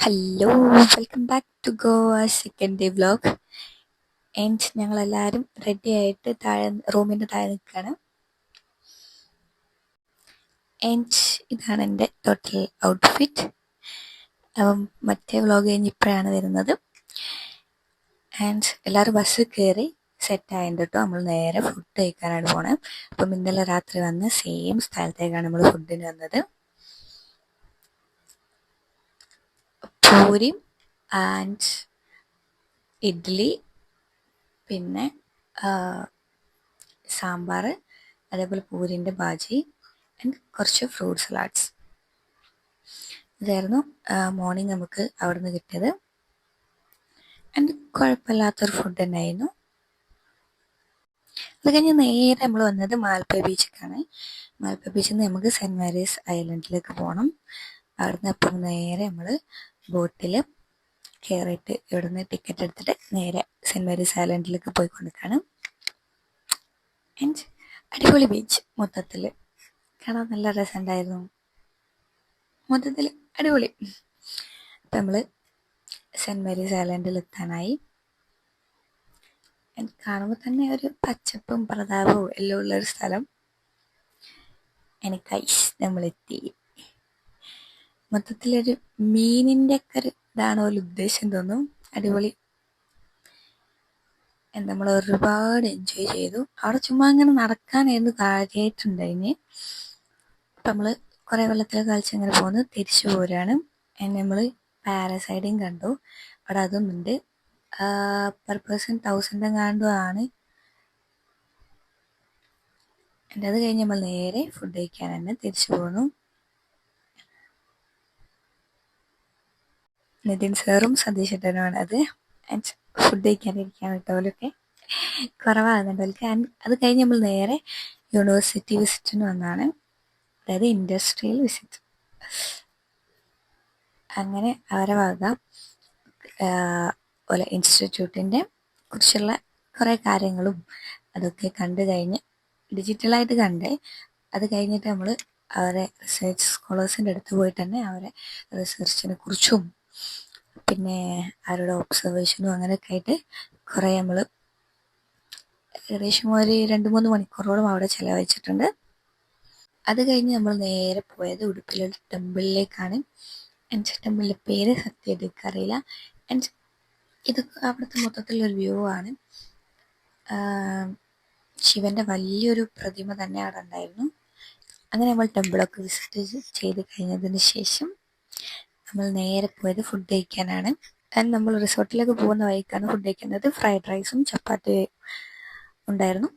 Hello, welcome back to Goa second day vlog. And ഞങ്ങളെല്ലാവരും ready ആയിട്ട് റൂമിൻ്റെ താഴെ നിൽക്കുകയാണ്. ആൻഡ് ഇതാണ് എൻ്റെ ടോട്ടൽ ഔട്ട്ഫിറ്റ്. മറ്റേ വ്ലോഗ് കഴിഞ്ഞ് ഇപ്പോഴാണ് വരുന്നത്. ആൻഡ് എല്ലാവരും ബസ് കയറി സെറ്റായിട്ട് കേട്ടോ. നമ്മൾ നേരെ ഫുഡ് കഴിക്കാനാണ് പോണത്. അപ്പം ഇന്നലെ രാത്രി വന്ന് സെയിം സ്ഥലത്തേക്കാണ് നമ്മൾ ഫുഡിന് വന്നത്. പൂരി ആൻഡ് ഇഡ്ഡലി, പിന്നെ സാമ്പാർ, അതേപോലെ പൂരിൻ്റെ ബാജി ആൻഡ് കുറച്ച് ഫ്രൂട്ട് സലാഡ്സ്. ഇതായിരുന്നു മോർണിംഗ് നമുക്ക് അവിടെ നിന്ന് കിട്ടിയത്. ആൻഡ് കുഴപ്പമില്ലാത്തൊരു ഫുഡ് തന്നെയായിരുന്നു. അത് കഴിഞ്ഞ് നേരെ നമ്മൾ വന്നത് മാൽപ്പ ബീച്ചിലേക്കാണ്. മാൽപ്പ ബീച്ചിൽ നിന്ന് നമുക്ക് സെൻറ്റ് മേരീസ് ഐലൻഡിലേക്ക് പോകണം. അവിടുന്ന് അപ്പം നേരെ നമ്മൾ ബോട്ടിൽ കയറിയിട്ട് ഇവിടുന്ന് ടിക്കറ്റ് എടുത്തിട്ട് നേരെ സെൻറ്റ് മേരീസ് ഐലൻഡിലേക്ക് പോയിക്കൊണ്ടിരിക്കുകയാണ്. ആൻഡ് അടിപൊളി ബീച്ച്, മൊത്തത്തിൽ കാണാൻ നല്ല രസമുണ്ടായിരുന്നു. മൊത്തത്തിൽ അടിപൊളി. അപ്പം നമ്മൾ സെൻറ്റ് മേരീസ് ഐലൻഡിൽ എത്താനായി. കാണുമ്പോൾ തന്നെ ഒരു പച്ചപ്പും പ്രതാപവും എല്ലാം ഉള്ളൊരു സ്ഥലം. എനിക്കൈസ് നമ്മളെത്തി. മൊത്തത്തിലൊരു മീനിൻ്റെ ഒക്കെ ഒരു ഇതാണ് ഒരു ഉദ്ദേശം തോന്നും. അടിപൊളി. നമ്മൾ ഒരുപാട് എൻജോയ് ചെയ്തു. അവിടെ ചുമ്മാ അങ്ങനെ നടക്കാനായിരുന്നു കാര്യമായിട്ടുണ്ടായിന്. അപ്പം നമ്മൾ കുറേ വെള്ളത്തിൽ കളിച്ചങ്ങനെ പോകുന്നു, തിരിച്ചു പോരാണ്. നമ്മൾ പാരസൈഡിങ് കണ്ടു. അവിടെ അതൊന്നുണ്ട്. പെർ പേഴ്സൺ 1000 എങ്ങാണ്ടും ആണ്. അത് കഴിഞ്ഞ് നമ്മൾ നേരെ ഫുഡ് കഴിക്കാൻ തന്നെ തിരിച്ചു പോന്നു. നിതിൻ സാറും സതീഷ് ഏട്ടനുമാണ് അത്. ഫുഡ് കഴിക്കാനിരിക്കാൻ വിട്ടവരൊക്കെ കുറവാകുന്നുണ്ട് അവർക്ക്. അത് കഴിഞ്ഞ് നമ്മൾ നേരെ യൂണിവേഴ്സിറ്റി വിസിറ്റിന് വന്നാണ്, അതായത് ഇൻഡസ്ട്രിയൽ വിസിറ്റ്. അങ്ങനെ അവരെ വക പോലെ ഇൻസ്റ്റിറ്റ്യൂട്ടിൻ്റെ കുറിച്ചുള്ള കുറേ കാര്യങ്ങളും അതൊക്കെ കണ്ടു കഴിഞ്ഞ് ഡിജിറ്റലായിട്ട് കണ്ടേ. അത് കഴിഞ്ഞിട്ട് നമ്മൾ അവരെ റിസർച്ച് സ്കോളേഴ്സിൻ്റെ അടുത്ത് പോയിട്ട് തന്നെ അവരെ റിസർച്ചിനെ കുറിച്ചും പിന്നെ അവരുടെ ഒബ്സർവേഷനും അങ്ങനെയൊക്കെ ആയിട്ട് കുറേ നമ്മൾ ഏകദേശം ഒരു 2-3 മണിക്കൂറോളം അവിടെ ചിലവഴിച്ചിട്ടുണ്ട്. അത് കഴിഞ്ഞ് നമ്മൾ നേരെ പോയത് ഉടുപ്പിലുള്ള ടെമ്പിളിലേക്കാണ്. എൻ്റെ ടെമ്പിളിൻ്റെ പേര് സത്യമായിട്ട് എനിക്കറിയില്ല. ആൻഡ് ഇതൊക്കെ അവിടുത്തെ മൊത്തത്തിലൊരു വ്യൂ ആണ്. ശിവൻ്റെ വലിയൊരു പ്രതിമ തന്നെ അവിടെ ഉണ്ടായിരുന്നു. അങ്ങനെ നമ്മൾ ടെമ്പിളൊക്കെ വിസിറ്റ് ചെയ്ത് കഴിഞ്ഞതിന് ശേഷം നമ്മൾ നേരെ പോയത് ഫുഡ് കഴിക്കാനാണ്. ആൻഡ് നമ്മൾ റിസോർട്ടിലേക്ക് പോകുന്ന വഴിക്കാണ് ഫുഡ് കഴിക്കുന്നത്. ഫ്രൈഡ് റൈസും ചപ്പാത്തി ഉണ്ടായിരുന്നു.